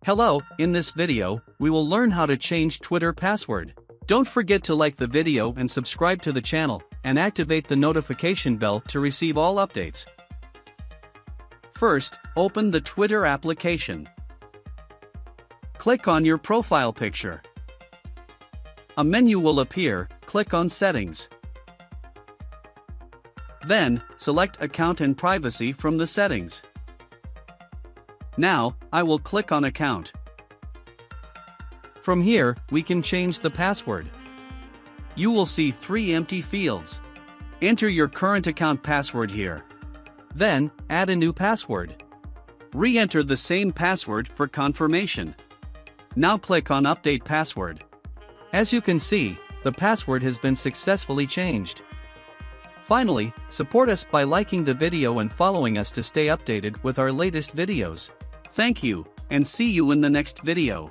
Hello, in this video, we will learn how to change Twitter password. Don't forget to like the video and subscribe to the channel, and activate the notification bell to receive all updates. First, open the Twitter application. Click on your profile picture. A menu will appear, click on Settings. Then, select Account and Privacy from the settings. Now, I will click on Account. From here, we can change the password. You will see 3 empty fields. Enter your current account password here. Then, add a new password. Re-enter the same password for confirmation. Now click on Update Password. As you can see, the password has been successfully changed. Finally, support us by liking the video and following us to stay updated with our latest videos. Thank you, and see you in the next video.